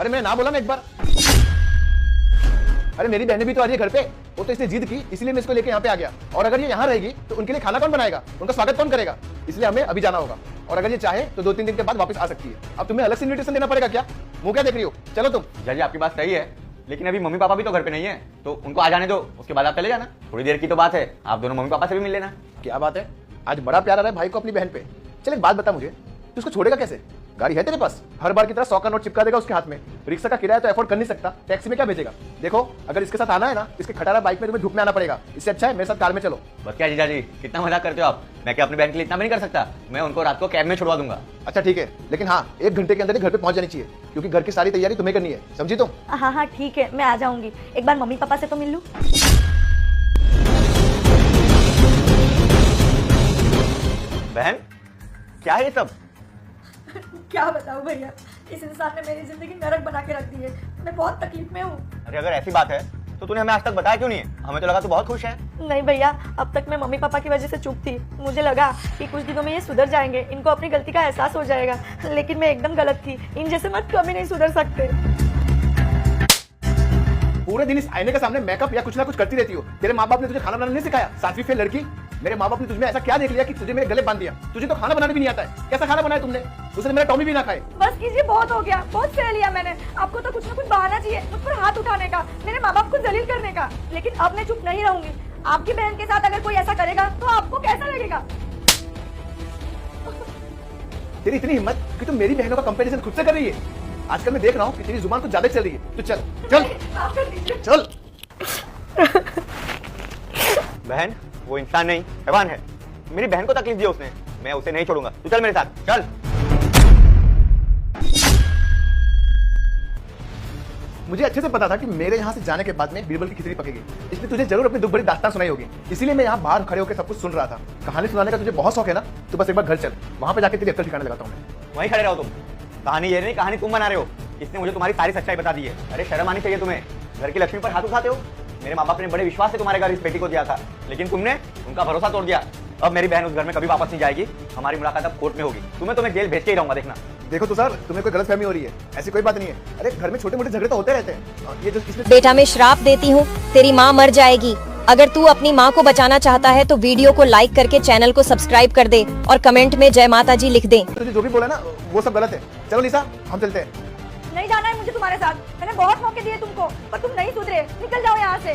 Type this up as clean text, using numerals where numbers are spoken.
अरे मैं ना बोला ना एक बार। अरे मेरी बहनें भी तो आ रही है घर पे, वो तो इसने जिद की, इसलिए मैं इसको लेके यहाँ पे आ गया। और अगर ये यहाँ रहेगी तो उनके लिए खाना कौन बनाएगा, उनका स्वागत कौन करेगा, इसलिए हमें अभी जाना होगा। और अगर ये चाहे तो 2-3 दिन के बाद वापस आ सकती है। अब तुम्हें अलग से इन्विटेशन देना पड़ेगा क्या? मुंह क्या देख रही हो, चलो तुम। जी आपकी बात सही है, लेकिन अभी मम्मी पापा भी तो घर पे नहीं है, तो उनको आ जाने दो, उसके बाद आप चले जाना। थोड़ी देर की तो बात है, आप दोनों मम्मी पापा से भी मिल लेना। क्या बात है, आज बड़ा प्यार आ रहा है भाई को अपनी बहन पे। चल एक बात बता मुझे, तू उसको छोड़ेगा कैसे? गाड़ी है तेरे पास? हर बार की तरह 100 का नोट चिपका देगा उसके हाथ में। रिक्शा का किराया तो अफोर्ड कर नहीं सकता, टैक्सी में क्या भेजेगा? देखो अगर इसके साथ आना है ना, इसके खटारा बाइक में तुम्हें धूप में आना पड़ेगा। इससे अच्छा है मेरे साथ कार में चलो। बस क्या जीजा जी, कितना मजाक करते हो आप। मैं क्या अपनी बहन के लिए इतना भी नहीं कर सकता? मैं उनको रात को कैब में छुड़वा दूंगा। अच्छा ठीक है, लेकिन हाँ 1 घंटे के अंदर ही घर पे पहुंच जानी चाहिए, क्योंकि घर की सारी तैयारी तुम्हें करनी है, समझी तुम? हाँ हाँ ठीक है, मैं आ जाऊंगी। एक बार मम्मी पापा से तो मिल लूं। बहन क्या है ये सब? क्या बताऊं भैया, इस इंसान ने मेरी जिंदगी नरक बना के रख दी है। मैं बहुत तकलीफ में हूँ। अरे अगर ऐसी बात है तो तूने हमें आज तक बताया क्यों नहीं है? हमें तो लगा तू बहुत खुश है। नहीं भैया, अब तक मैं मम्मी पापा की वजह से चुप थी। मुझे लगा कि कुछ दिनों में ये सुधर जाएंगे, इनको अपनी गलती का एहसास हो जाएगा, लेकिन मैं एकदम गलत थी। इन जैसे मत कभी नहीं सुधर सकते। पूरे दिन इस आईने के सामने मेकअप या कुछ ना कुछ करती रहती हो। तेरे माँ बाप ने तुझे खाना बनाना नहीं सिखाया? 7वीं फेल लड़की, मेरे माँ बाप ने तुझमें ऐसा क्या देख लिया कि तुझे मेरे गले बांध दिया? तुझे तो खाना बनाना भी नहीं आता है। कैसा खाना बनाया तुमने? उसने मेरा टॉमी भी ना खाए। बस कीजिए, बहुत हो गया, बहुत सह लिया मैंने। आपको तो कुछ ना कुछ बहाना चाहिए मुझ पर हाथ उठाने का, मेरे माँ बाप को जलील करने का। लेकिन अब मैं चुप नहीं रहूंगी। आपकी बहन के साथ अगर कोई ऐसा करेगा तो आपको कैसा लगेगा? तेरी इतनी हिम्मत कि तुम मेरी बहनों का कंपैरिजन खुद से कर रही है। आजकल मैं देख रहा हूँ कि तेरी जुबान कुछ ज्यादा चल रही है। तो चल चल चल। बहन वो इंसान नहीं हैवान है। मेरी बहन को तकलीफ दी उसने, मैं उसे नहीं छोड़ूंगा। तू चल मेरे साथ, चल। मुझे अच्छे से पता था कि मेरे यहाँ से जाने के बाद में बीरबल की खिचड़ी पकेगी, इसलिए तुझे जरूर अपनी दुख भरी दास्तान सुनाई होगी। इसीलिए मैं यहाँ बाहर खड़े होकर सब कुछ सुन रहा था। कहानी सुनाने का तुझे बहुत शौक है ना, तो बस एक बार घर चल, वहां पे जाके तेरी अक्ल ठिकाने लगाता हूँ मैं। वहीं खड़े रहो तुम। कहानी ये नहीं, कहानी तुम बना रहे हो। इसने मुझे तुम्हारी सारी सच्चाई बता दी है। अरे शर्म आनी चाहिए तुम्हें, घर की लक्ष्मी पर हाथ उठाते हो। मेरे माँ बाप ने बड़े विश्वास से तुम्हारे घर इस बेटी को दिया था, लेकिन तुमने उनका भरोसा तोड़ दिया। अब मेरी बहन उस घर में कभी वापस नहीं जाएगी। हमारी मुलाकात अब कोर्ट में होगी। तुम्हें तो मैं जेल भेज के ही रहूंगा, देखना। देखो तो सर, तुम्हें कोई गलतफहमी हो रही है, ऐसी कोई बात नहीं है। अरे घर में छोटे मोटे झगड़े तो होते रहते हैं। ये जो इसमें बेटा मैं श्राप देती हूँ, तेरी माँ मर जाएगी। अगर तू अपनी माँ को बचाना चाहता है तो वीडियो को लाइक करके चैनल को सब्सक्राइब कर दे और कमेंट में जय माता जी लिख दे। तुझे जो भी बोला ना वो सब गलत है। चलो लिसा, हम चलते हैं। नहीं जाना है मुझे तुम्हारे साथ। मैंने बहुत मौके दिए तुमको, पर तुम नहीं सुधरे। निकल जाओ यहाँ से।